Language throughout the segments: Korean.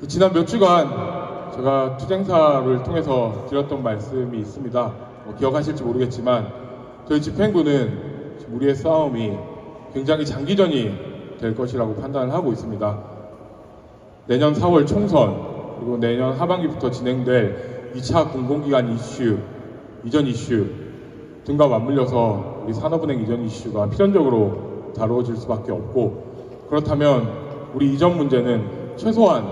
지난 몇 주간 제가 투쟁사를 통해서 드렸던 말씀이 있습니다. 기억하실지 모르겠지만 저희 집행부는 우리의 싸움이 굉장히 장기전이 될 것이라고 판단을 하고 있습니다. 내년 4월 총선 그리고 내년 하반기부터 진행될 2차 공공기관 이슈, 이전 이슈 등과 맞물려서 우리 산업은행 이전 이슈가 필연적으로 다루어질 수밖에 없고, 그렇다면 우리 이전 문제는 최소한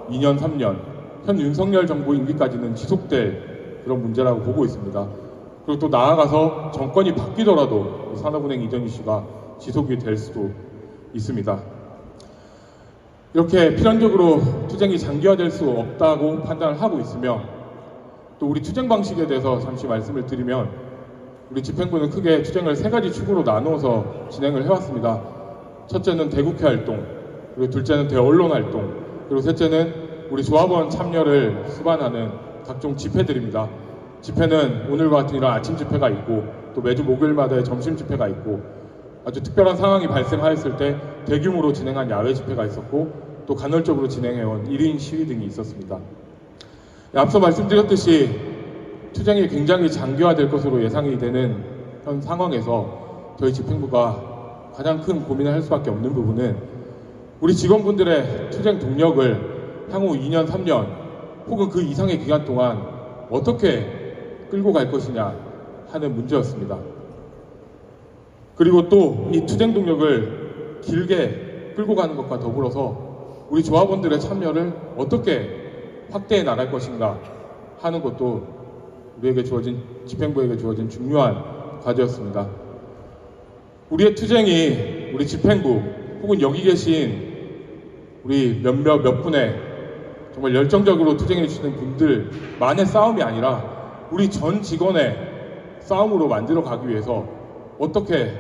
2년, 3년, 현 윤석열 정부 임기까지는 지속될 그런 문제라고 보고 있습니다. 그리고 또 나아가서 정권이 바뀌더라도 산업은행 이전 이슈가 지속이 될 수도 있습니다. 이렇게 필연적으로 투쟁이 장기화될 수 없다고 판단을 하고 있으며, 또 우리 투쟁 방식에 대해서 잠시 말씀을 드리면, 우리 집행부는 크게 투쟁을 3가지 축으로 나누어서 진행을 해왔습니다. 첫째는 대국회 활동, 그리고 둘째는 대언론 활동, 그리고 셋째는 우리 조합원 참여를 수반하는 각종 집회들입니다. 집회는 오늘과 같은 이런 아침 집회가 있고, 또 매주 목요일마다의 점심 집회가 있고, 아주 특별한 상황이 발생하였을 때 대규모로 진행한 야외 집회가 있었고, 또 간헐적으로 진행해온 1인 시위 등이 있었습니다. 앞서 말씀드렸듯이 투쟁이 굉장히 장기화될 것으로 예상이 되는 현 상황에서 저희 집행부가 가장 큰 고민을 할 수밖에 없는 부분은 우리 직원분들의 투쟁 동력을 향후 2년, 3년 혹은 그 이상의 기간 동안 어떻게 끌고 갈 것이냐 하는 문제였습니다. 그리고 또 이 투쟁 동력을 길게 끌고 가는 것과 더불어서 우리 조합원들의 참여를 어떻게 확대해 나갈 것인가 하는 것도 우리에게 주어진, 집행부에게 주어진 중요한 과제였습니다. 우리의 투쟁이 우리 집행부 혹은 여기 계신 우리 몇 분의 정말 열정적으로 투쟁해 주시는 분들만의 싸움이 아니라 우리 전 직원의 싸움으로 만들어 가기 위해서 어떻게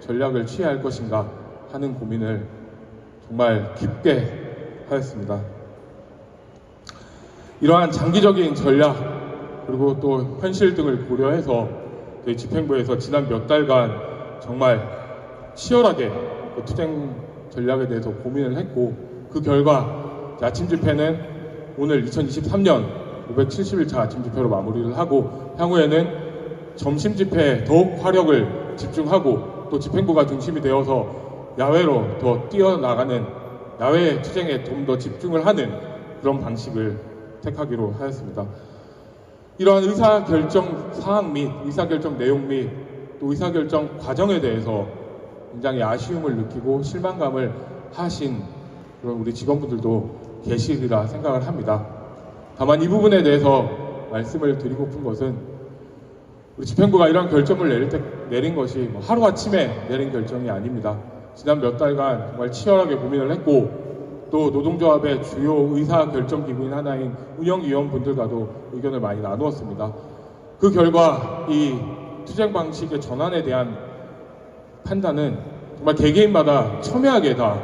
전략을 취해야 할 것인가 하는 고민을 정말 깊게 하였습니다. 이러한 장기적인 전략 그리고 또 현실 등을 고려해서 저희 집행부에서 지난 몇 달간 정말 치열하게 투쟁 전략에 대해서 고민을 했고, 그 결과 아침 집회는 오늘 2023년 570일차 아침 집회로 마무리를 하고, 향후에는 점심 집회에 더욱 화력을 집중하고 또 집행부가 중심이 되어서 야외로 더 뛰어나가는 야외 투쟁에 좀 더 집중을 하는 그런 방식을 택하기로 하였습니다. 이러한 의사결정 사항 및 의사결정 내용 및 또 의사결정 과정에 대해서 굉장히 아쉬움을 느끼고 실망감을 하신 그런 우리 직원분들도 계시리라 생각을 합니다. 다만 이 부분에 대해서 말씀을 드리고픈 것은 우리 집행부가 이러한 결정을 내린 것이 하루아침에 내린 결정이 아닙니다. 지난 몇 달간 정말 치열하게 고민을 했고, 또 노동조합의 주요 의사결정기구인 하나인 운영위원분들과도 의견을 많이 나누었습니다. 그 결과 이 투쟁 방식의 전환에 대한 판단은 정말 개개인마다 첨예하게 다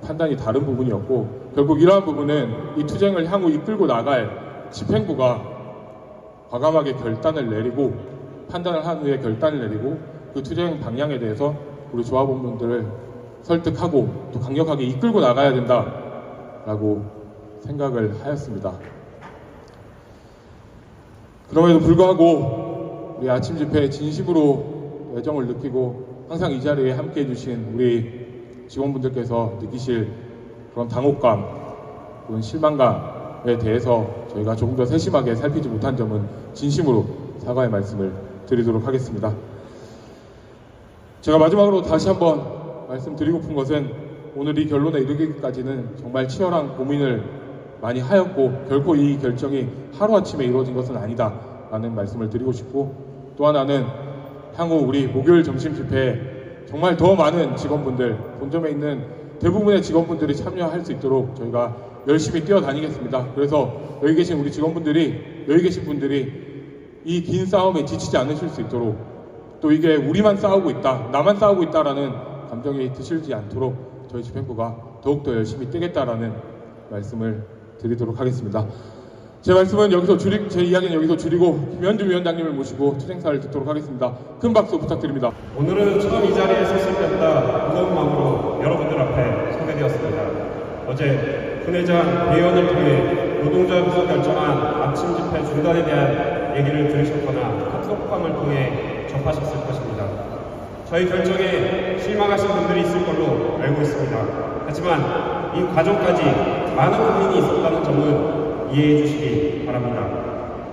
판단이 다른 부분이었고, 결국 이러한 부분은 이 투쟁을 향후 이끌고 나갈 집행부가 과감하게 결단을 내리고, 판단을 한 후에 결단을 내리고 그 투쟁 방향에 대해서 우리 조합원분들을 설득하고 또 강력하게 이끌고 나가야 된다라고 생각을 하였습니다. 그럼에도 불구하고 우리 아침 집회에 진심으로 애정을 느끼고 항상 이 자리에 함께해 주신 우리 직원분들께서 느끼실 그런 당혹감 또는 실망감에 대해서 저희가 조금 더 세심하게 살피지 못한 점은 진심으로 사과의 말씀을 드리도록 하겠습니다. 제가 마지막으로 다시 한번 말씀드리고픈 것은 오늘 이 결론에 이르기까지는 정말 치열한 고민을 많이 하였고, 결코 이 결정이 하루아침에 이루어진 것은 아니다 라는 말씀을 드리고 싶고, 또 하나는 향후 우리 목요일 점심 집회에 정말 더 많은 직원분들, 본점에 있는 대부분의 직원분들이 참여할 수 있도록 저희가 열심히 뛰어다니겠습니다. 그래서 여기 계신 우리 직원분들이, 여기 계신 분들이 이 긴 싸움에 지치지 않으실 수 있도록, 또 이게 우리만 싸우고 있다, 나만 싸우고 있다라는 감정이 드시지 않도록 저희 집행부가 더욱더 열심히 뛰겠다라는 말씀을 드리도록 하겠습니다. 제 말씀은 여기서 제 이야기는 여기서 줄이고 김현주 위원장님을 모시고 투쟁사를 듣도록 하겠습니다. 큰 박수 부탁드립니다. 오늘은 처음 이 자리에 섰을 때보다 무거운 마음으로 여러분들 앞에 서게 되었습니다. 어제 분회장 대의원을 통해 노동조합에서 결정한 아침 집회 중단에 대한 얘기를 들으셨거나 카톡방을 통해 접하셨을 것입니다. 저희 결정에 실망하신 분들이 있을 걸로 알고 있습니다. 하지만 이 과정까지 많은 고민이 있었다는 점은 이해해 주시기 바랍니다.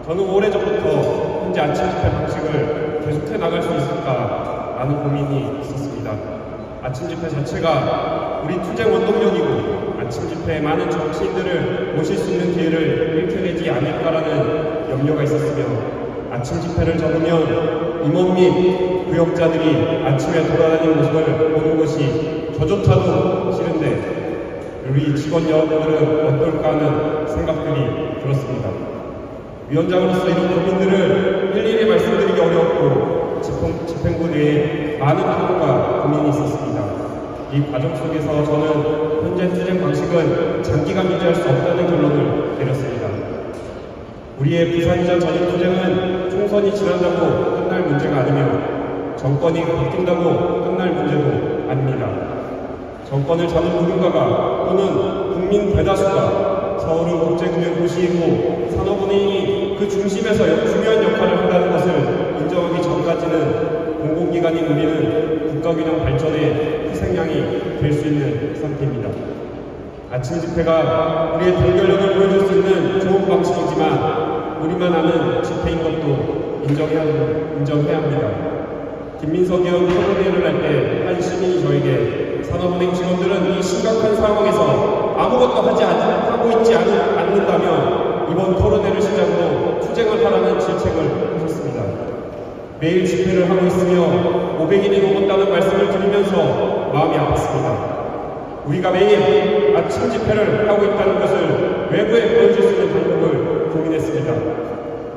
저는 오래전부터 현재 아침 집회 방식을 계속해 나갈 수 있을까 라는 고민이 있었습니다. 아침 집회 자체가 우리 투쟁 원동력이고 아침 집회에 많은 정치인들을 모실 수 있는 기회를 잃게 않을까라는 염려가 있었으며 아침 집회를 접으면 임원 및 구역자들이 아침에 돌아다니는 모습을 보는 것이 저조차도 싫은데 우리 직원 여러분들은 어떨까 하는 생각들이 들었습니다. 위원장으로서 이런 고민들을 일일이 말씀드리기 어려웠고 집행부 내에 많은 토론과 고민이 있었습니다. 이 과정 속에서 저는 현재 투쟁 방식은 장기간 유지할 수 없다는 결론을 내렸습니다. 우리의 부산이전 전임 투쟁은 총선이 지난다고 끝날 문제가 아니며 정권이 바뀐다고 끝날 문제도 아닙니다. 정권을 잡은 누군가가 또는 국민 대다수가 서울은 국제금융도시이고 산업은행이 그 중심에서 중요한 역할을 한다는 것을 인정하기 전까지는 공공기관인 우리는 국가균형 발전의 희생양이 될 수 있는 상태입니다. 아침 집회가 우리의 단결력을 보여줄 수 있는 좋은 방식이지만 우리만 아는 집회인 것도 인정해야 합니다. 김민석 의원 토론회를 할 때 한 시민이 저에게 산업은행 직원들은 이 심각한 상황에서 아무것도 하고 있지 않는다며 이번 토론회를 시작으로 투쟁을 하라는 질책을 하셨습니다. 매일 집회를 하고 있으며 500일이 넘었다는 말씀을 드리면서 마음이 아팠습니다. 우리가 매일 아침 집회를 하고 있다는 것을 외부에 보여줄 수 있는 방법을 고민했습니다.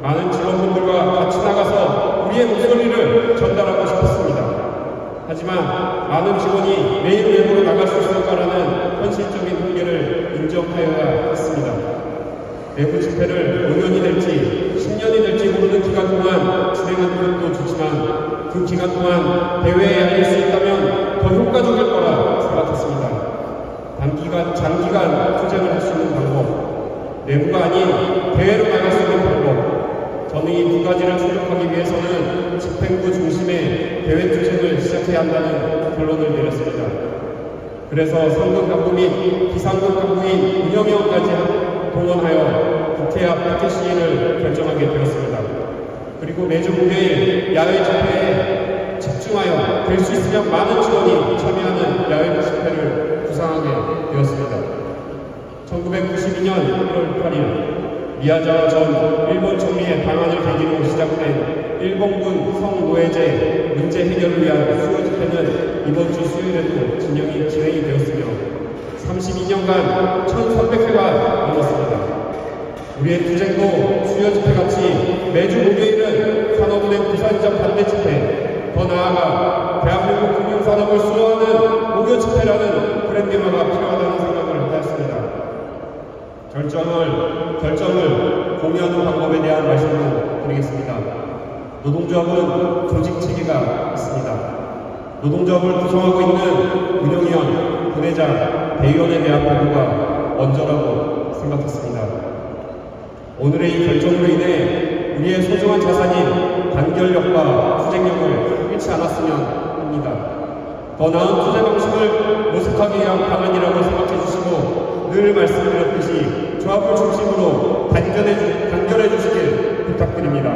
많은 직원분들과 같이 나가서 우리의 목소리를 전달하고 싶었습니다. 하지만 많은 직원이 매일 외부로 나갈 수 있을까라는 현실적인 한계를 인정하여야 했습니다. 외부 집회를 5년이 될지 10년이 될지 모르는 기간 동안 진행하는 것도 좋지만 그 기간 동안 대회에 알릴 수 있다면 더 효과적일 거라 생각했습니다. 장기간 투쟁을 할 수 있는 방법, 내부가 아닌 대회로 나갈 수 있는 방법, 저는 이 두 가지를 충족하기 위해서는 집행부 중심의 대회 투쟁을 시작해야 한다는 결론을 내렸습니다. 그래서 상급 간부 및 비상급 간부인 운영위원까지 동원하여 국회 앞 피켓 시위를 결정하게 되었습니다. 그리고 매주 목요일 야외 집회에 집중하여 될 수 있으면 많은 직원이 참여하는 야외 집회를 구상하게 되었습니다. 1992년 1월 8일 미야자와 전 일본 총리의 방한을 계기로 시작된 일본군 성노예제 문제 해결을 위한 수요 집회는 이번 주 수요일에도 진행이 되었으며 32년간 1300회가 넘었습니다. 우리의 투쟁도 수요 집회같이 매주 목요일은 산업은행 부산이전 반대 집회, 더 나아가 대한민국 금융산업을 수호하는 목요 집회라는 브랜드화가 필요하다는 생각을 하였습니다. 결정을 공유하는 방법에 대한 말씀을 드리겠습니다. 노동조합은 조직 체계가 있습니다. 노동조합을 구성하고 있는 운영위원, 분회장, 대의원에 대한 보고가 먼저라고 생각했습니다. 오늘의 이 결정으로 인해 우리의 소중한 자산인 단결력과 투쟁력을 잃지 않았으면 합니다. 더 나은 투쟁 방식을 모색하기 위한 방안이라고 생각해 주시고 늘 말씀드렸듯이 조합을 중심으로 단결해 주시길 부탁드립니다.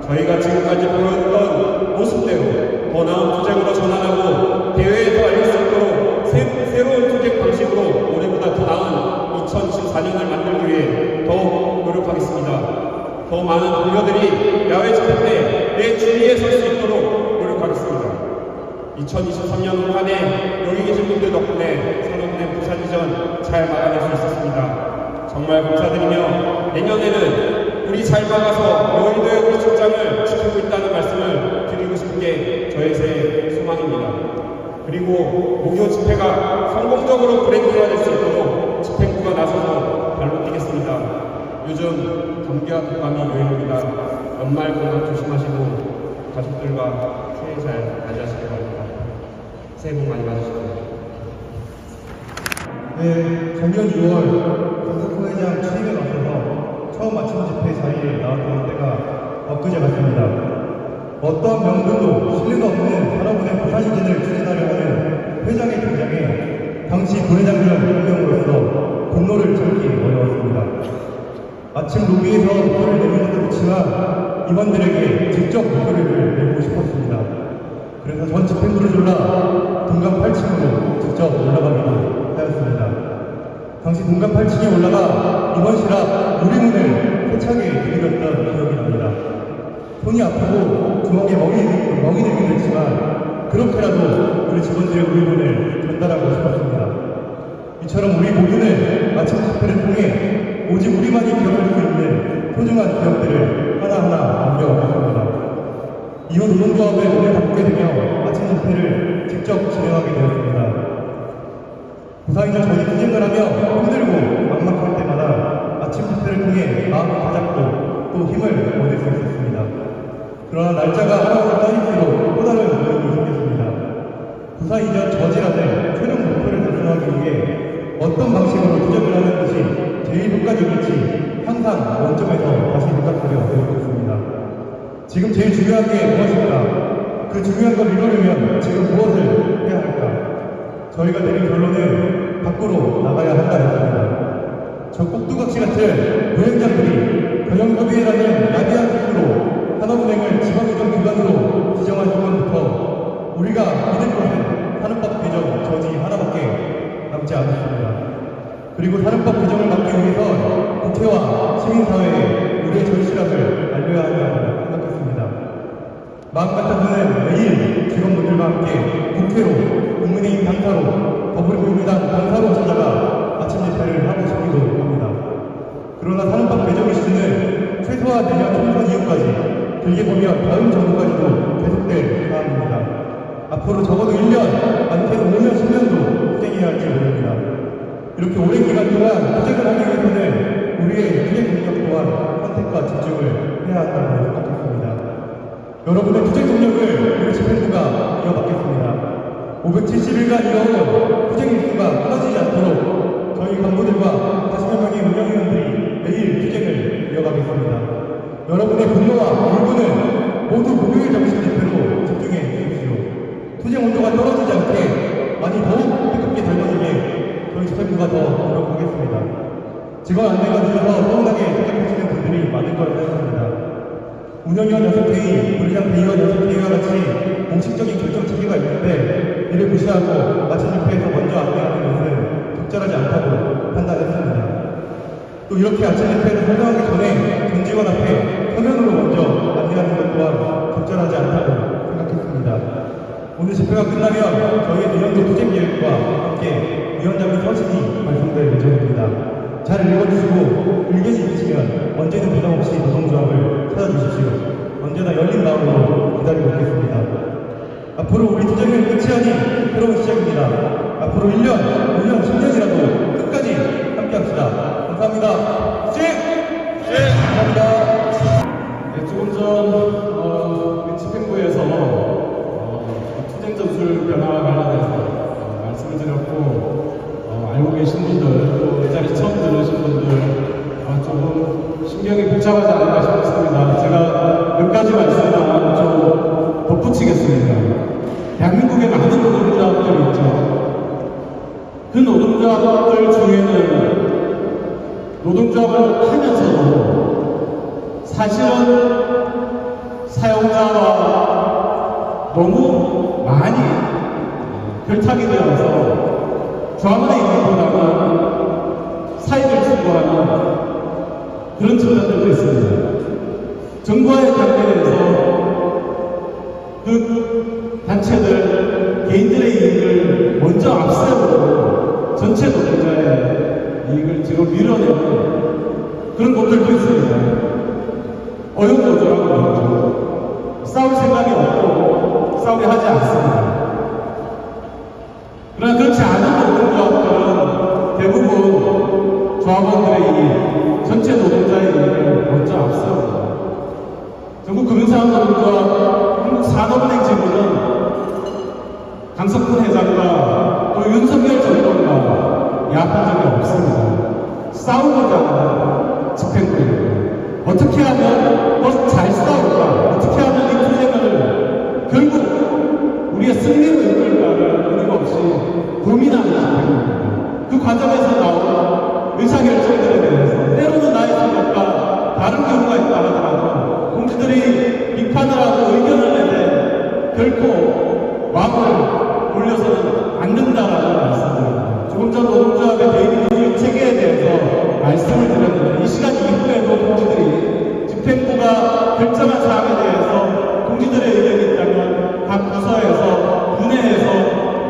저희가 지금까지 보였던 모습대로 더 나은 투쟁으로 전환하고 대회에서 알릴 수 있도록 새로운 투쟁 방식으로 올해보다 더 나은 2024년을 만들기 위해 더욱 노력하겠습니다. 더 많은 동료들이 야외 집회 때 내 주위에 설 수 있도록 노력하겠습니다. 2023년 한 해 여기 계신 분들 덕분에 산업은행 부산이전 잘 막아낼 수 있었습니다. 정말 감사드리며 내년에는 우리 잘 막아서 여의도의 우리 직장을 지키고 있다는 말씀을 드리고 싶은 게 저의 새 소망입니다. 그리고 목요 집회가 성공적으로 브랜드화될 수 있도록 집행부가 나서서 발로 뛰겠습니다. 요즘 감기와 독감이 유행입니다. 연말 건강 조심하시고 가족들과 새해 잘 맞이하시기 바랍니다. 새해 복 많이 받으시고요. 네, 작년 6월 강석호 회장 취임에 맞서서 처음 맞춤 집회 자리에 나왔던 때가 엊그제 같습니다. 어떠한 명분도 신뢰도 없는 산업은행 부산 이전을 추진하려 하는 회장의 등장에 당시 부회장들 한 명으로서 분노를 참기 어려웠습니다. 아침 로비에서 목소리를 내는 것도 좋지만 임원들에게 직접 목소리를 내고 싶었습니다. 그래서 전 집행부를 졸라 동간 8층으로 직접 올라가기도 하였습니다. 당시 동간 8층에 올라가 임원실 앞 유리문을 세차게 두드렸던 기억이 납니다. 손이 아프고 주먹에 멍이 들긴 했지만 그렇게라도 우리 직원들의 울분을 전달하고 싶었습니다. 이처럼 우리 모두는 아침 집회를 통해 오직 우리만이 기억할 수 있는 소중한 기억들을 하나하나 남겨왔습니다. 이후 노동조합에 문을 닫게 되며 아침 집회를 직접 진행하게 되었습니다. 부사이전 저희 투쟁을 하며 힘들고 막막할 때마다 아침 집회를 통해 마음을 다잡고 또 힘을 얻을 수 있었습니다. 그러나 날짜가 하루하루 따질수록 또 다른 어려움이 생겼습니다. 부사 이전 저지라는 최종 목표를 달성하기 위해 어떤 방식으로 투쟁을 하는 것이 제일 효과적일지 항상 원점에서 다시 생각하려 되고 있습니다. 지금 제일 중요한 게 무엇일까? 그 중요한 걸 이루려면 지금 무엇을 해야 할까? 저희가 내린 결론은 밖으로 나가야 한다였습니다. 저 꼭두각시 같은 부행장들이 경영협의회라는 야비한 뜻으로 산업은행을 지방이전 기관으로 지정한 순간부터 우리가 믿을 것은 산업법 개정 저지 하나밖에 남지 않았습니다. 그리고 산업법 개정을 막기 위해선 국회와 시민사회에 우리의 절실함을 알려야 한다고 생각했습니다. 마음 같아서는 매일 직원분들과 함께 국회로, 국민의힘 당사로, 더불어민주당 당사로 찾아가 아침 집회를 하고 싶기도 합니다. 그러나 산업법 개정 이슈는 최소한 내년 총선 이후까지 길게 보면 다음 정부까지도 계속될 사안입니다. 앞으로 적어도 1년, 많게는 5년, 10년도 투쟁해야 할지 모릅니다. 이렇게 오랜 기간 동안 투쟁을 하기 위해서는 우리의 투쟁 능력 또한 선택과 집중을 해야 한다고 생각했습니다. 여러분의 투쟁 능력을 우리 집행부가 이어받겠습니다. 570일간 이어온 투쟁 일수가 끊어지지 않도록 저희 간부들과 40여 명의 운영위원들이 매일 투쟁을 이어가겠습니다. 여러분의 분노와 울분을 모두 목요일 정신 집회로 집중해 주십시오. 투쟁 온도가 떨어지지 않게 많이 더욱 뜨겁게 달궈지게 저희 집행부가 더 노력하겠습니다. 직원 안내가 늦어서 서운하게 생각하시는 분들이 많을 거라 생각합니다. 운영위원 연습회의, 부회장 대의원 연습회의와 같이 공식적인 결정 체계가 있는데 이를 무시하고 아침 집회에서 먼저 안내하는 것은 적절하지 않다고 판단했습니다. 또 이렇게 아침 집회에서 설명하기 전에 전직원 앞에 서면으로 먼저 안내하는 것 또한 적절하지 않다고 생각했습니다. 오늘 집회가 끝나면 저희 내년도 투쟁 계획과 함께 위원장님 서신이 발송될 예정입니다. 잘 읽어주시고 의견이 있으시면 언제든 부담 없이 노동조합을 찾아주십시오. 언제나 열린 마음으로 기다리고 있겠습니다. 앞으로 우리 투쟁은 끝이 아닌 새로운 시작입니다. 앞으로 1년, 5년, 10년이라도 끝까지 함께합시다. 감사합니다. 감사합니다. 네, 조금 전 우리 집행부에서 투쟁 전술 변화와 관련해서 말씀을 드렸고 알고 계신 분들 또 이 자리 처음 들으신 분들 조금 신경이 복잡하지 않을까 싶습니다. 제가 몇 가지 말씀만 좀 덧붙이겠습니다. 대한민국에 많은 노동조합들이 있죠. 그 노동조합들 중에는 노동조합을 하면서도 사실은 사용자와 너무 많이 결탁이 되어서 조합원의 입장보다는 사익을 추구하는 그런 측면들도 있습니다. 정부와의 관계에서 그 단체들, 개인들의 이익을 먼저 앞세우고 전체 노동자의 이익을 지금 밀어내는 그런 곳들도 있습니다. 어용노조라고 그러죠. 싸울 생각이 없고 싸우게 하지 않습니다. 그러나 그렇지 않은 노동조합들은 대부분 조합원들의 이익, 전체 노동자의 이익을 먼저 앞세웁니다. 전국금융산업노동조합 한국산업은행 지부는 강석훈 회장과 또 윤석열 정권과 야합한 적이 없습니다. 싸우고자 하는 집행부입니다. 어떻게 하면 더 잘 싸울까? 어떻게 하면 이 투쟁을 결국 우리의 승리로 이끌까를 끊임없이 고민하는 집행부입니다. 그 과정에서 나온 의사결정들에 대해서 때로는 나의 생각과 다른 경우가 있다 하더라도 공주들이 비판을 하고 의견을 내되 결코 마음을 돌려서는 안 된다라는 말씀을 조금 전 노동조합의 대의민주주의 체계에 대해서 말씀을 드렸는데 이 시간 이후에도 동지들이 집행부가 결정한 사항에 대해서 동지들의 의견이 있다면 각 부서에서 분회에서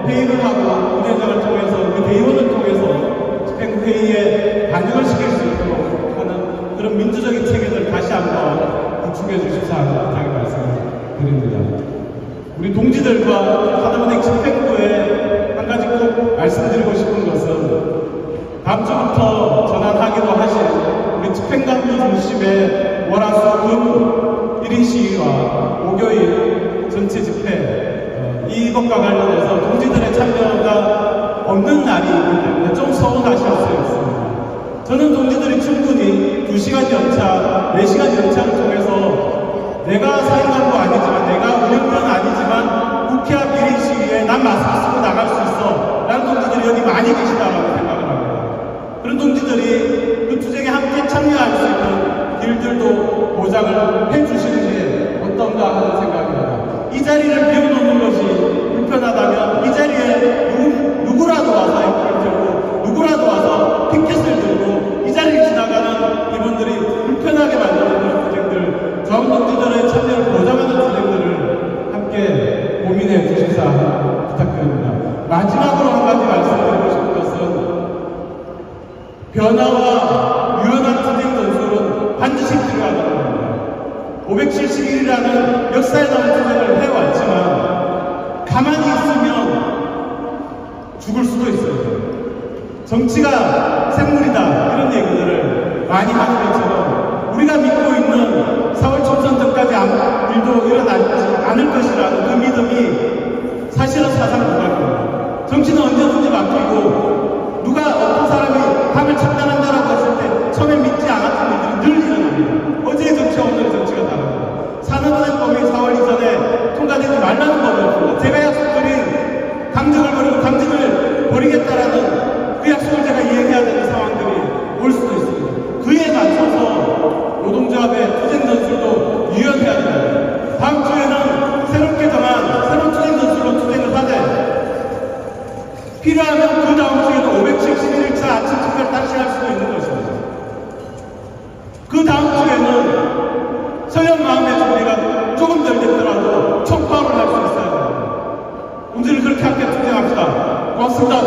회의를 하고 분회장을 통해서 우리 대의원을 통해서 집행부 회의에 반영을 시킬 수 있도록 하는 그런 민주적인 체계를 다시 한번 구축해 주십사 하는 부탁의 말씀을 드립니다. 우리 동지들과 하나은행 집행부에 한 가지 꼭 말씀드리고 싶은 것은 다음 주부터 전환하기로 하신 우리 집행관부 중심의 월화수금 1인 시위와 목요일 전체 집회 이것과 관련해서 동지들의 참여가 없는 날이 있기 때문에 좀 서운하실 수 있습니다. 저는 동지들이 충분히 2시간 연차, 4시간 연차를 통해서 내가 사행관부 아니지만 내가 운영관 아니지만 국회 앞 1인 시위에 난 마스크 쓰고 나갈 수 있어 라는 동지들이 여기 많이 계시다고 생각을 합니다. 그런 동지들이 그 투쟁에 함께 참여할 수 있는 길들도 보장을 해주시는 게 어떤가 하는 생각입니다. 이 자리를 비워놓는 것이 불편하다면 이 자리에 누구라도 와서 앵콜을 들고 누구라도 와서 피켓을 들고 이 자리를 지나가는 이분들이 불편하게 만드는 그런 투쟁들, 저항동지들의 참여를 보장하는 투쟁들을 함께 고민해 주십사 부탁드립니다. 마지막으로 한 가지 말씀드리고 싶은 것은 변화와 유연한 투쟁 전술은 반드시 필요하다는 겁니다. 571이라는 역사에 남은 투쟁을 해왔지만 가만히 있으면 죽을 수도 있어요. 정치가 생물이다 이런 얘기들을 많이 하는 것처럼 우리가 믿고 있는 4월 총선 전까지 아무 일도 일어나지 않을 것이라는 그 믿음이 사실은 사상 부각입니다. 정치는 언제든지 바뀌고 누가 어떤 사람이 답을 찾아낸다라고 했을 때 처음에 믿지 않았던 일들이 늘 일어납니다. 어제의 정치와 오늘의 정치가 다릅니다. 산업은행법이 4월 이전에 통과되지 말라는 법이었습니다. 제가 약속드린 당정을 버리고 당직을 버리겠다라는 그 약속을 제가 이행해야 되는 상황들이 올 수도 있습니다. 그에 맞춰서 노동조합의 투쟁 전술도 유연해야 됩니다. 다음 주에는 새롭게 정한 새로운 투쟁 전술로 투쟁을 하되 필요하면 그 다음 주에는 571일차 아침 투쟁을 다시 할 수도 있는 것입니다. 그 다음 주에는 서양 마음의 준비가 조금 덜 됐더라도 총파업을 할 수 있어야 됩니다. 우리를 그렇게 함께 투쟁합시다. 고맙습니다.